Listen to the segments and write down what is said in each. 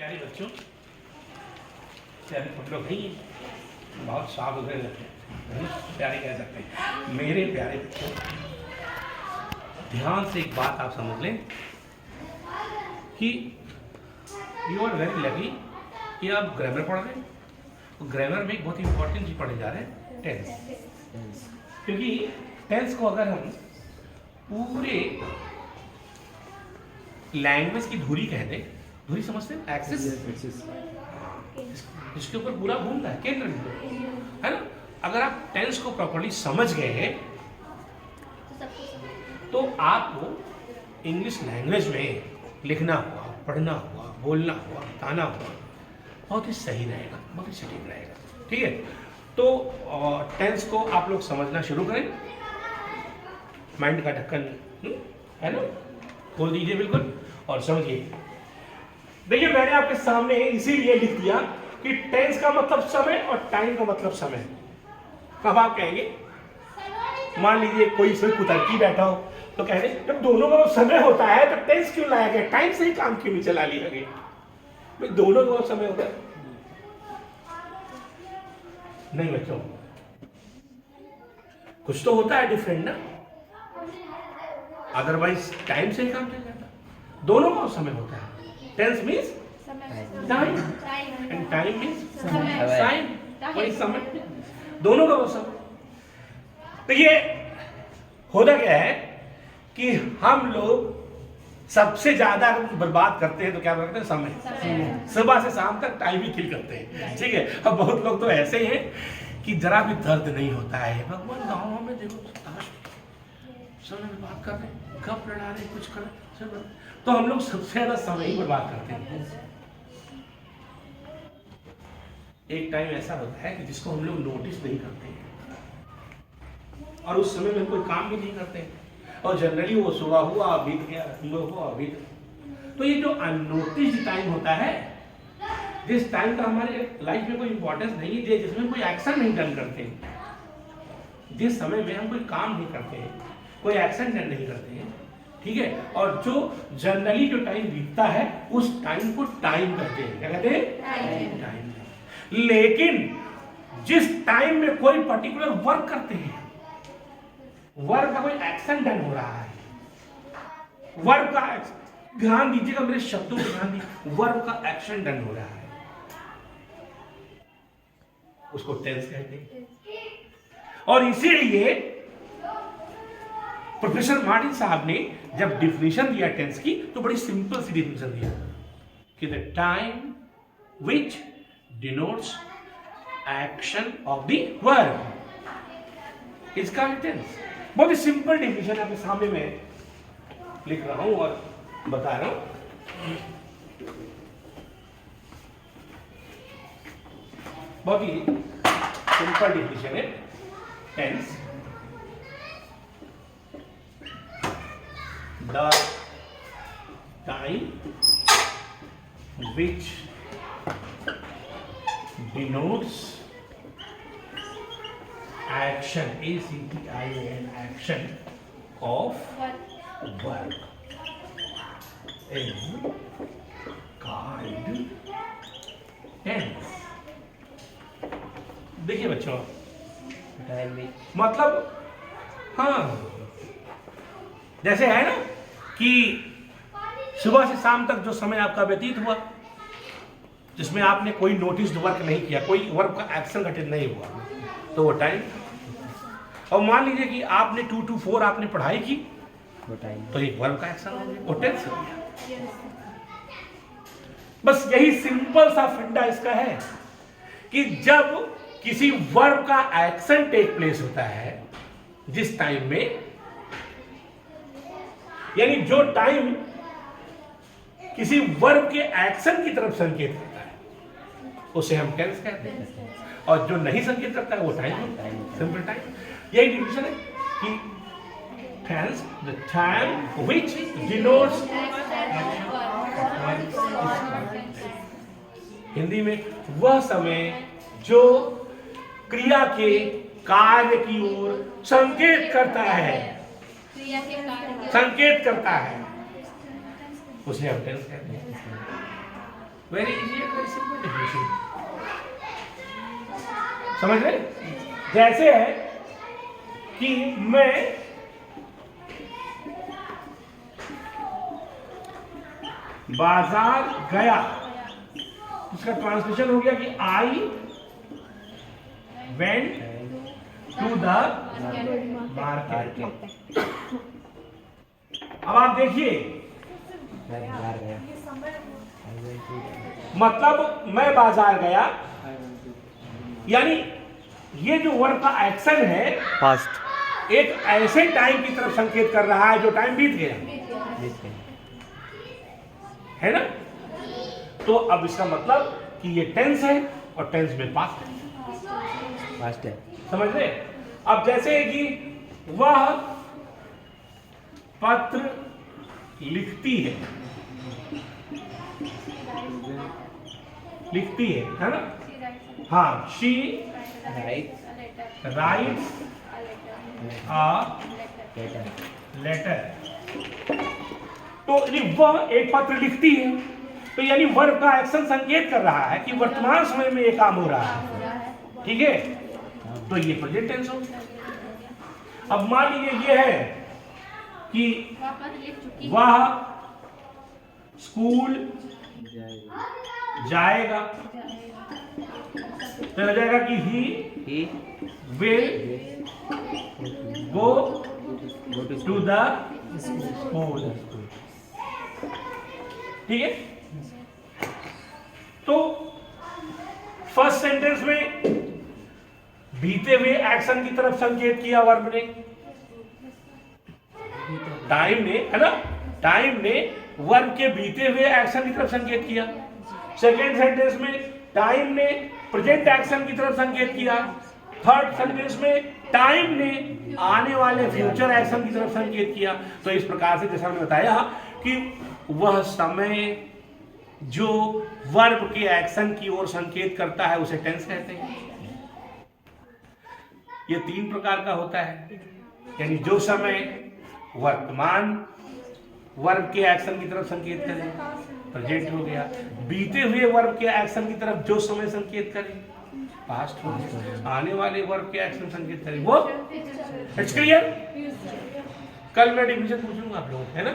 प्यारे बच्चों, प्यारे तुम लोग नहीं, बहुत साफ सुथरे लगते हैं, प्यारे कह सकते हैं। मेरे प्यारे बच्चों, ध्यान से एक बात आप समझ लें कि यू आर वेरी लकी कि आप ग्रामर पढ़ रहे हैं। ग्रामर में एक बहुत इंपॉर्टेंट चीज पढ़े जा रहे हैं, टेंस। क्योंकि टेंस को अगर हम पूरे लैंग्वेज की धुरी कह दें, धुरी समझते हैं, एक्सिस, इसके ऊपर पूरा घूमता है, केंद्र है ना। अगर आप टेंस को प्रॉपर्ली समझ गए तो आपको इंग्लिश लैंग्वेज में लिखना हुआ, पढ़ना हुआ, बोलना हुआ, बताना हुआ बहुत ही सही रहेगा, बहुत ही सटीक रहेगा। ठीक है, तो टेंस को आप लोग समझना शुरू करें। माइंड का ढक्कन है ना, खोल दीजिए बिल्कुल और समझिए। देखिए, मैंने आपके सामने इसीलिए लिख दिया कि टेंस का मतलब समय और टाइम का मतलब समय। अब आप कहेंगे, मान लीजिए कोई कुतर्की बैठा हो तो कह रहे जब दोनों का समय होता है तो टेंस क्यों लाया गया, टाइम से ही काम क्यों नहीं चला लिया गया? भाई दोनों का समय होता है। नहीं बच्चों, कुछ तो होता है डिफरेंट ना, अदरवाइज टाइम से ही काम चल जाता। दोनों का समय होता है। Tense means time and time means time, वही समय, दोनों का समय। तो ये होता क्या है कि हम लोग सबसे ज्यादा बर्बाद करते हैं तो क्या करते हैं, समय। सुबह से शाम तक टाइम ही किल करते हैं। ठीक है, अब बहुत लोग तो ऐसे ही हैं कि जरा भी दर्द नहीं होता है। भगवान गाँव में देखो सब बात कर रहे हैं, गप लड़ा रहे, कुछ कर रहे, तो हम लोग सबसे ज्यादा समय ही बर्बाद करते हैं। एक टाइम ऐसा होता है कि जिसको हम लोग नोटिस नहीं करते हैं और उस समय में कोई काम भी नहीं करते हैं, और जनरली वो सुबह हुआ बीत गया, हुआ बीत गया। तो ये जो अननोटिस्ड टाइम होता है, जिस टाइम का हमारे लाइफ में कोई इंपॉर्टेंस नहीं है, जिसमें कोई एक्शन नहीं डन करते हैं, जिस समय में हम कोई काम नहीं करते हैं, कोई एक्शन डन नहीं करते हैं, ठीक है, और जो जनरली जो टाइम बीतता है उस टाइम को टाइम कहते हैं। क्या कहते हैं? टाइम। लेकिन जिस टाइम में कोई पर्टिकुलर वर्क करते हैं, वर्क का कोई एक्शन डन हो रहा है, वर्क का ध्यान दीजिएगा, मेरे शब्दों को ध्यान दीजिए, वर्क का एक्शन डन हो रहा है, उसको टेंस कहते हैं। और इसीलिए प्रोफेसर मार्टिन साहब ने जब डिफिनेशन दिया टेंस की तो बड़ी सिंपल सी डिफिनेशन दिया कि the time which denotes action of the verb is called tense. बहुत ही सिंपल डिफिनेशन आपके सामने मैं लिख रहा हूं और बता रहा हूं। बहुत ही सिंपल डिफिनेशन है tense. The time which denotes action, A-C-T-I-O-N, action of verb is called tense। देखिए बच्चों, मतलब हाँ, जैसे है ना कि सुबह से शाम तक जो समय आपका व्यतीत हुआ, जिसमें आपने कोई नोटिस वर्क नहीं किया, कोई वर्क का एक्शन घटित नहीं हुआ, तो वो टाइम। और मान लीजिए कि आपने 2 to 4 आपने पढ़ाई की, वो टाइम, तो एक वर्क का एक्शन हो गया, वो टेंस हो गया। बस यही सिंपल सा फंडा इसका है कि जब किसी वर्क का एक्शन टेक प्लेस होता है, जिस टाइम में, यानी जो टाइम किसी वर्ब के एक्शन की तरफ संकेत करता है उसे हम टेंस कहते हैं, और जो नहीं संकेत करता है वो टाइम, सिंपल टाइम। यही डिफिनेशन है कि tense the time which denotes, Hindi में वह समय जो क्रिया के कार्य की ओर संकेत करता है, संकेत करता है, उसे हम टेंस कहते हैं। Very easy and very simple definition. समझ रहे? जैसे है कि मैं बाजार गया, इसका ट्रांसलेशन हो गया कि I went to the market. अब आप देखिए, मतलब मैं बाजार गया, यानी ये जो वर्ड का एक्शन है पास्ट एक ऐसे टाइम की तरफ संकेत कर रहा है जो टाइम बीत गया, है ना? तो अब इसका मतलब कि ये टेंस है और टेंस में पास्ट है। समझ रहे? अब जैसे कि वह पत्र लिखती है ना? हाँ, शी राइट्स अ लेटर। तो वह एक पत्र लिखती है, तो यानी वर्ब का एक्शन संकेत कर रहा है कि वर्तमान समय में ये काम हो रहा है। ठीक है, तो ये प्रेजेंट टेंस हो। अब मान लीजिए ये है कि वह स्कूल जाएगा, तो हो जाएगा कि he will go to the school. ठीक है, तो फर्स्ट सेंटेंस में बीते हुए एक्शन की तरफ संकेत किया वर्ब ने, टाइम ने, है ना? टाइम ने वर्ब के बीते हुए एक्शन की तरफ संकेत किया। सेकेंड सेंटेंस में टाइम ने प्रेजेंट एक्शन की तरफ संकेत किया। थर्ड सेंटेंस में टाइम ने आने वाले फ्यूचर एक्शन की तरफ संकेत किया। तो इस प्रकार से जैसा मैंने बताया कि वह समय जो वर्ब के एक्शन की ओर संकेत करता है उसे टेंस कहते हैं। ये तीन प्रकार का होता है, यानी जो समय वर्तमान वर्ब के एक्शन की तरफ संकेत करे, प्रेजेंट हो गया। बीते हुए वर्ब के एक्शन की तरफ जो समय संकेत करे, पास्ट हो गया। आने वाले वर्ब के एक्शन संकेत करे, वो इट्स क्लियर। कल मैं डिवीजन पूछूंगा आप लोगों, है ना?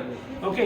ओके।